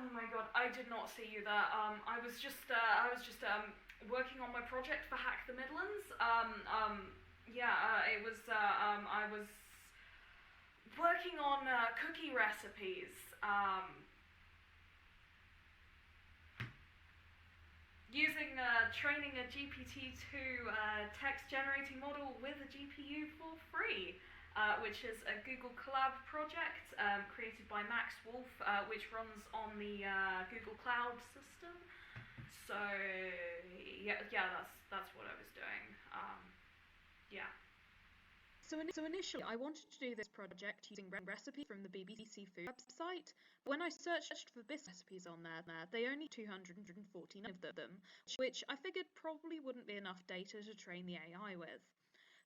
Oh my god, I did not see you there. I was just working on my project for Hack the Midlands. It was. I was working on cookie recipes. Using training a GPT-2 text generating model with a GPU for free. Which is a Google Collab project created by Max Deutsch, which runs on the Google Cloud system. So yeah, that's what I was doing. Yeah. So initially, I wanted to do this project using recipes from the BBC Food website. When I searched for business recipes on there, they only 249 of them, which I figured probably wouldn't be enough data to train the AI with.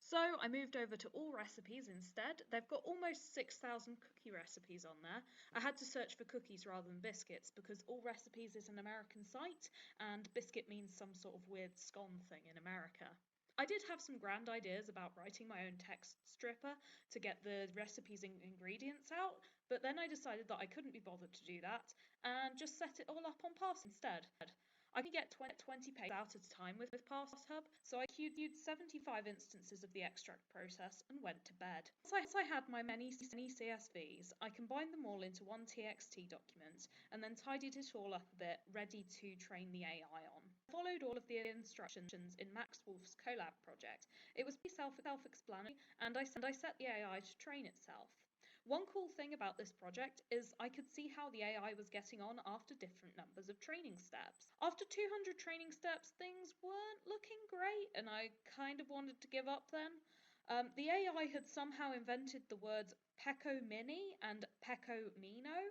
So I moved over to all recipes instead. They've got almost 6,000 cookie recipes on there. I had to search for cookies rather than biscuits because all recipes is an American site and biscuit means some sort of weird scone thing in America. I did have some grand ideas about writing my own text stripper to get the recipes and ingredients out, but then I decided that I couldn't be bothered to do that and just set it all up on Pass instead. I can get 20 pages out at a time with PassHub, so I queued 75 instances of the extract process and went to bed. Once I had my many CSVs, I combined them all into one TXT document and then tidied it all up a bit, ready to train the AI on. I followed all of the instructions in Max Wolf's Collab project. It was pretty self-explanatory, and I set the AI to train itself. One cool thing about this project is I could see how the AI was getting on after different numbers of training steps. After 200 training steps, things weren't looking great, and I kind of wanted to give up then. The AI had somehow invented the words Pecco Mini and Pecco Mino,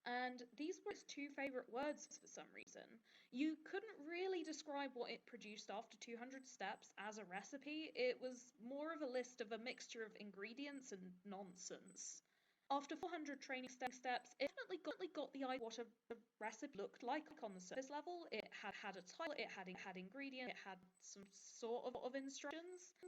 and these were its two favourite words for some reason. You couldn't really describe what it produced after 200 steps as a recipe. It was more of a list of a mixture of ingredients and nonsense. After 400 training steps, it definitely got the idea what a recipe looked like on the surface level. It had a title, it had ingredients, it had some sort of instructions.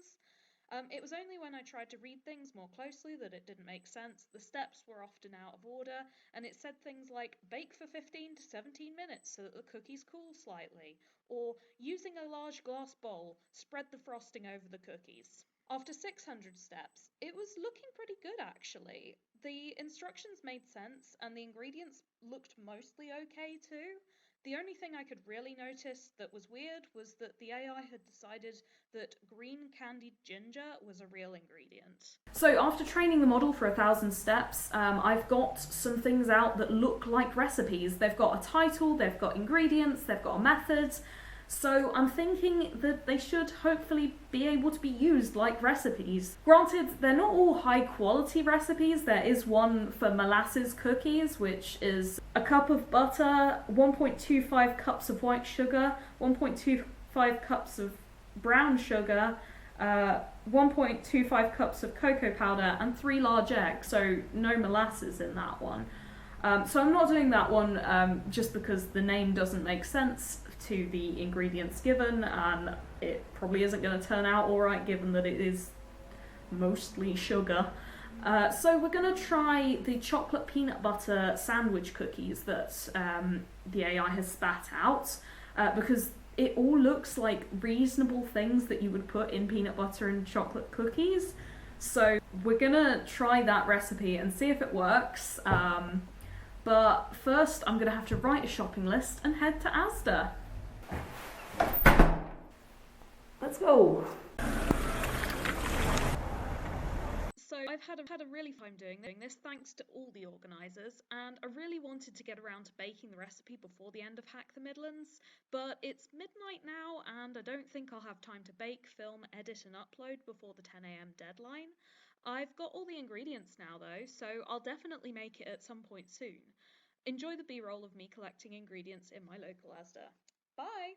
It was only when I tried to read things more closely that it didn't make sense. The steps were often out of order, and it said things like bake for 15 to 17 minutes so that the cookies cool slightly, or using a large glass bowl, spread the frosting over the cookies. After 600 steps, it was looking pretty good actually. The instructions made sense, and the ingredients looked mostly okay too. The only thing I could really notice that was weird was that the AI had decided that green candied ginger was a real ingredient. So after training the model for 1,000 steps, I've got some things out that look like recipes. They've got a title, they've got ingredients, they've got a method. So I'm thinking that they should hopefully be able to be used like recipes. Granted, they're not all high quality recipes. There is one for molasses cookies, which is a cup of butter, 1.25 cups of white sugar, 1.25 cups of brown sugar, 1.25 cups of cocoa powder, and 3 large eggs, so no molasses in that one. So I'm not doing that one just because the name doesn't make sense to the ingredients given, and it probably isn't going to turn out alright given that it is mostly sugar. So we're going to try the chocolate peanut butter sandwich cookies that the AI has spat out, because it all looks like reasonable things that you would put in peanut butter and chocolate cookies. So we're going to try that recipe and see if it works. But first I'm going to have to write a shopping list and head to Asda. Let's go. So I've had a really fun time doing this thanks to all the organisers, and I really wanted to get around to baking the recipe before the end of Hack the Midlands, but it's midnight now and I don't think I'll have time to bake, film, edit and upload before the 10 AM deadline. I've got all the ingredients now though, so I'll definitely make it at some point soon. Enjoy the B-roll of me collecting ingredients in my local Asda. Bye!